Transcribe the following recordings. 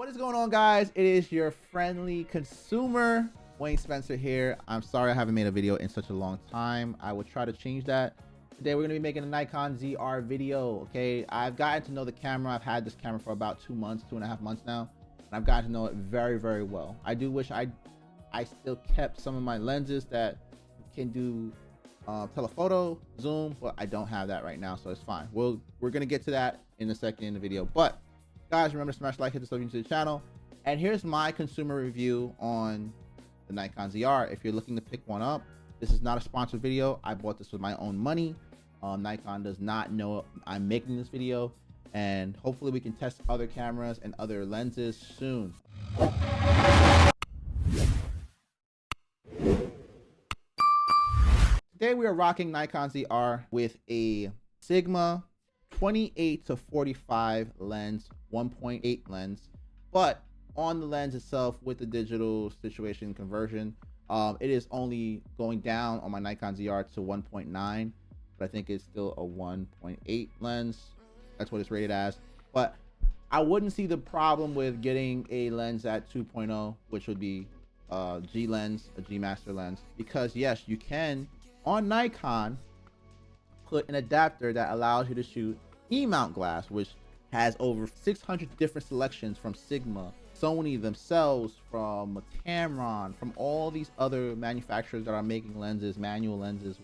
What is going on, guys? It is your friendly consumer Wayne Spencer here. I'm sorry I haven't made a video in such a long time. I will try to change that. Today we're going to be making a Nikon ZR video. Okay, I've gotten to know the camera. I've had this camera for about 2 months, 2.5 months now, and I've gotten to know it very, very well. I do wish I still kept some of my lenses that can do telephoto, zoom, but I don't have that right now, so it's fine. We're gonna get to that in a second in the video. But guys, remember to smash like, hit the sub to the channel. And here's my consumer review on the Nikon ZR. If you're looking to pick one up, this is not a sponsored video. I bought this with my own money. Nikon does not know I'm making this video, and hopefully we can test other cameras and other lenses soon. Today we are rocking Nikon ZR with a Sigma 28 to 45 lens, 1.8 lens, but on the lens itself with the digital situation conversion, it is only going down on my Nikon ZR to 1.9, but I think it's still a 1.8 lens. That's what it's rated as. But I wouldn't see the problem with getting a lens at 2.0, which would be G lens, a G master lens, because yes, you can on Nikon put an adapter that allows you to shoot E-mount glass, which has over 600 different selections from Sigma, Sony themselves, from Tamron, from all these other manufacturers that are making lenses, manual lenses.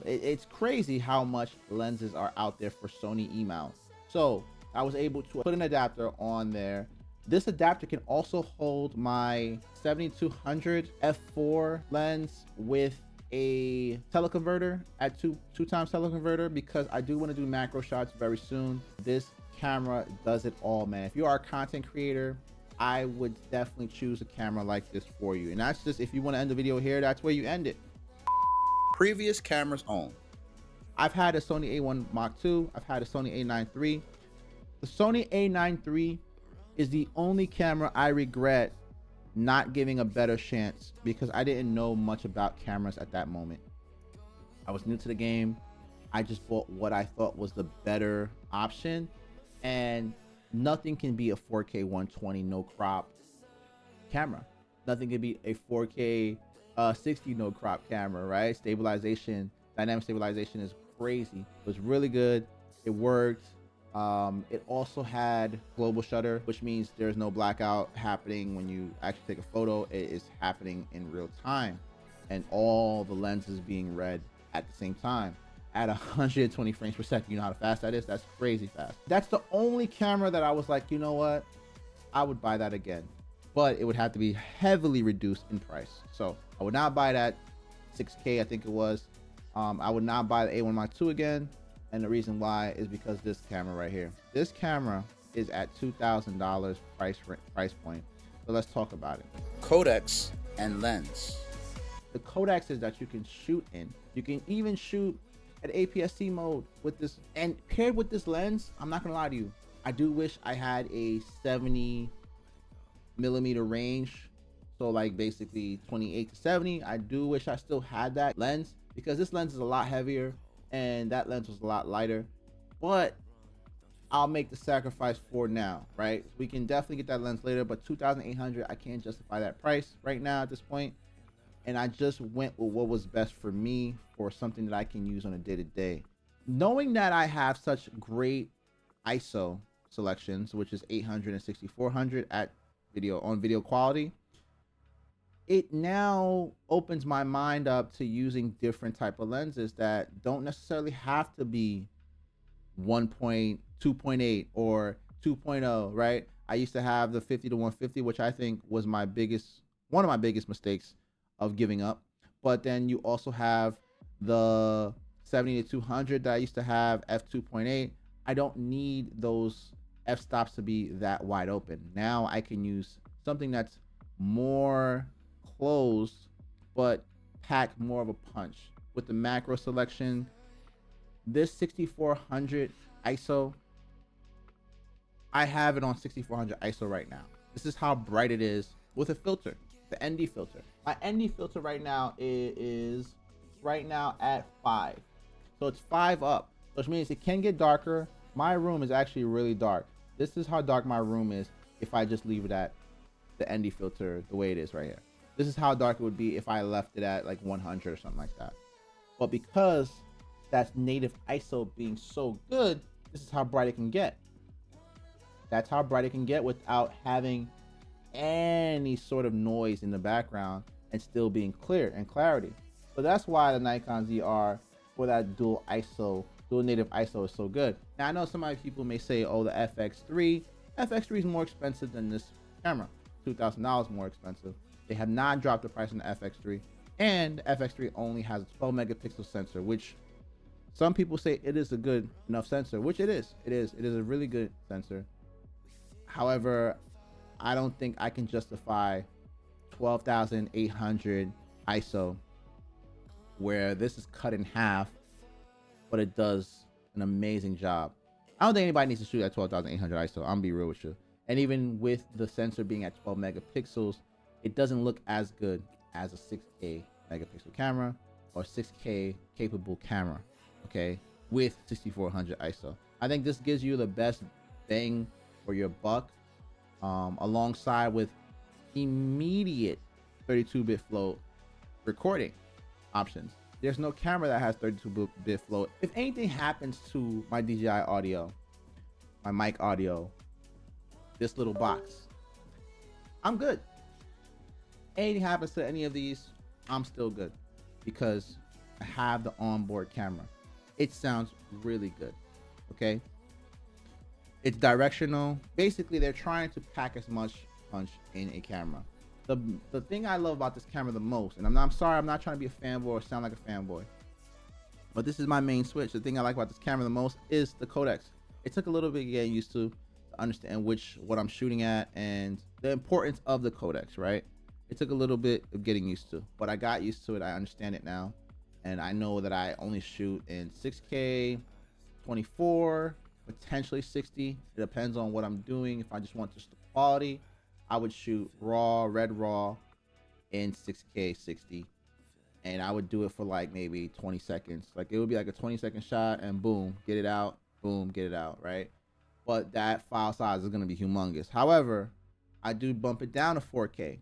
It's crazy how much lenses are out there for Sony E-mount. So I was able to put an adapter on there. This adapter can also hold my 7200 f4 lens with a teleconverter at two times teleconverter, because I do want to do macro shots very soon. This camera does it all, man. If you are a content creator, I would definitely choose a camera like this for you. And that's just, if you want to end the video here, that's where you end it. Previous cameras owned. I've had a Sony A1 Mark II. I've had a Sony A9 III. The Sony A9 III is the only camera I regret not giving a better chance, because I didn't know much about cameras at that moment. I was new to the game. I just bought what I thought was the better option, and nothing can be a 4K 120 no crop camera. Nothing can be a 4K 60 no crop camera, right? Stabilization, dynamic stabilization is crazy. It was really good. It worked. It also had global shutter, which means there's no blackout happening when you actually take a photo. It is happening in real time, and all the lenses being read at the same time at 120 frames per second. You know how fast that is? That's crazy fast. That's the only camera that I was like, you know what, I would buy that again, but it would have to be heavily reduced in price. So I would not buy that 6K, I think it was. I would not buy the A1 Mark II again. And the reason why is because this camera right here. This camera is at $2,000 price point. So let's talk about it. Codecs and lens. The codecs is that you can shoot in. You can even shoot at APS-C mode with this. And paired with this lens, I'm not gonna lie to you, I do wish I had a 70mm range. So like basically 28 to 70. I do wish I still had that lens, because this lens is a lot heavier and that lens was a lot lighter, but I'll make the sacrifice for now, right? We can definitely get that lens later, but $2,800, I can't justify that price right now at this point. And I just went with what was best for me, for something that I can use on a day-to-day. Knowing that I have such great ISO selections, which is 800 and 6400 at video quality, it now opens my mind up to using different type of lenses that don't necessarily have to be 2.8 or 2.0, right? I used to have the 50 to 150, which I think was one of my biggest mistakes of giving up. But then you also have the 70 to 200 that I used to have, f2.8. I don't need those f-stops to be that wide open. Now I can use something that's more closed but pack more of a punch with the macro selection. This 6400 ISO, I have it on 6400 ISO right now. This is how bright it is with a filter, the ND filter. My ND filter right now is at 5, so it's 5 up, which means it can get darker. My room is actually really dark. This is how dark my room is. if I just leave it at the ND filter the way it is right here. This is how dark it would be if I left it at like 100 or something like that. But because that's native ISO being so good, this is how bright it can get. That's how bright it can get without having any sort of noise in the background and still being clear and clarity. So that's why the Nikon ZR for that dual native ISO is so good. Now I know some other people may say, oh, the FX3 is more expensive than this camera, $2,000 more expensive. They have not dropped the price on the FX3, and the FX3 only has a 12 megapixel sensor, which some people say it is a good enough sensor, which it is. It is a really good sensor. However, I don't think I can justify 12,800 ISO where this is cut in half, but it does an amazing job. I don't think anybody needs to shoot at 12,800 ISO. I'm gonna be real with you. And even with the sensor being at 12 megapixels, it doesn't look as good as a 6K megapixel camera or 6K capable camera, okay, with 6400 ISO. I think this gives you the best bang for your buck, alongside with immediate 32-bit float recording options. There's no camera that has 32-bit float. If anything happens to my DJI audio, my mic audio, this little box, I'm good. Anything happens to any of these, I'm still good because I have the onboard camera. It sounds really good, okay? It's directional. Basically, they're trying to pack as much punch in a camera. The thing I love about this camera the most, and I'm sorry, I'm not trying to be a fanboy or sound like a fanboy, but this is my main switch. The thing I like about this camera the most is the codecs. It took a little bit getting used to understand what I'm shooting at and the importance of the codecs, right? It took a little bit of getting used to, but I got used to it. I understand it now, and I know that I only shoot in 6K, 24, potentially 60. It depends on what I'm doing. If I just want just the quality, I would shoot red raw in 6K 60, and I would do it for like maybe 20 seconds. Like it would be like a 20-second shot and boom, get it out, boom, get it out, right? But that file size is going to be humongous. However, I do bump it down to 4K,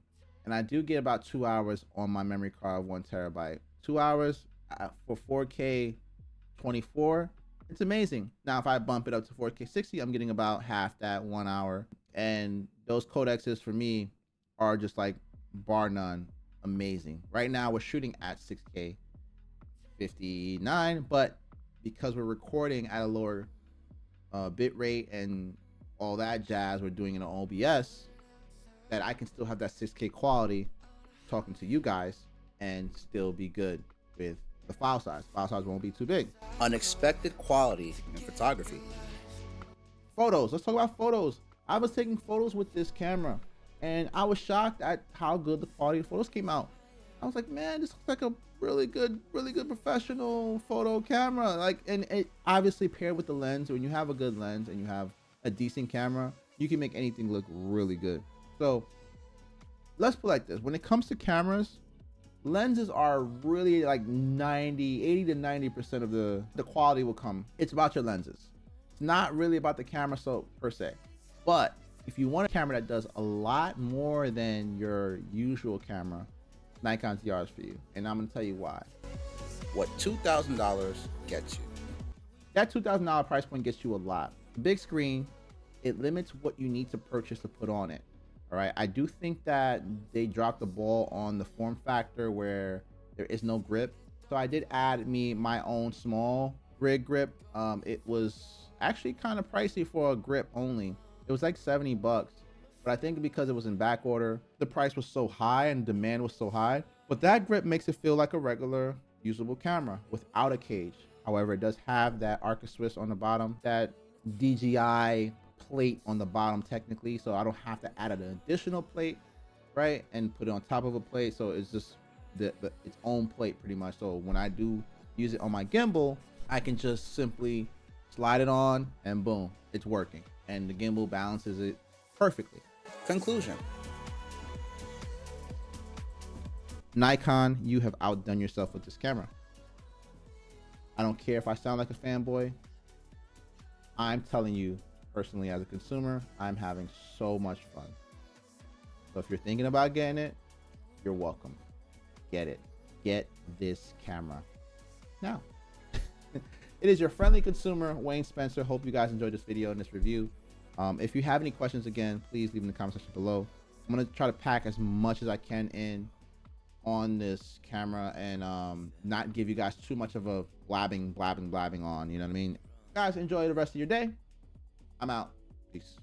and I do get about 2 hours on my memory card of 1 terabyte. 2 hours for 4K 24. It's amazing. Now, if I bump it up to 4K 60, I'm getting about half that 1 hour. And those codecs for me are just like bar none amazing. Right now, we're shooting at 6K 59, but because we're recording at a lower bit rate and all that jazz, we're doing it on OBS, that I can still have that 6K quality talking to you guys and still be good with the file size. File size won't be too big. Unexpected quality in photography. Photos. Let's talk about photos. I was taking photos with this camera, and I was shocked at how good the quality of photos came out. I was like, man, this looks like a really good professional photo camera. Like, and it obviously paired with the lens. When you have a good lens and you have a decent camera, you can make anything look really good. So let's put it like this. When it comes to cameras, lenses are really like 80 to 90% of the quality will come. It's about your lenses. It's not really about the camera per se. But if you want a camera that does a lot more than your usual camera, Nikon ZR is for you. And I'm going to tell you why. What $2,000 gets you? That $2,000 price point gets you a lot. The big screen, it limits what you need to purchase to put on it. All right. I do think that they dropped the ball on the form factor where there is no grip. So I did add my own small rig grip. It was actually kind of pricey for a grip only. It was like 70 bucks, but I think because it was in back order, the price was so high and demand was so high. But that grip makes it feel like a regular usable camera without a cage. However, it does have that Arca Swiss on the bottom, that DJI plate on the bottom technically, so I don't have to add an additional plate, right, and put it on top of a plate. So it's just its own plate pretty much. So when I do use it on my gimbal, I can just simply slide it on and boom, it's working, and the gimbal balances it perfectly. Conclusion. Nikon, you have outdone yourself with this camera. I don't care if I sound like a fanboy. I'm telling you personally as a consumer, I'm having so much fun. So if you're thinking about getting it, you're welcome. Get it. Get this camera now. It is your friendly consumer, Wayne Spencer. Hope you guys enjoyed this video and this review. If you have any questions, again, please leave them in the comment section below. I'm going to try to pack as much as I can in on this camera and not give you guys too much of a blabbing on, you know what I mean? Guys, enjoy the rest of your day. I'm out. Peace.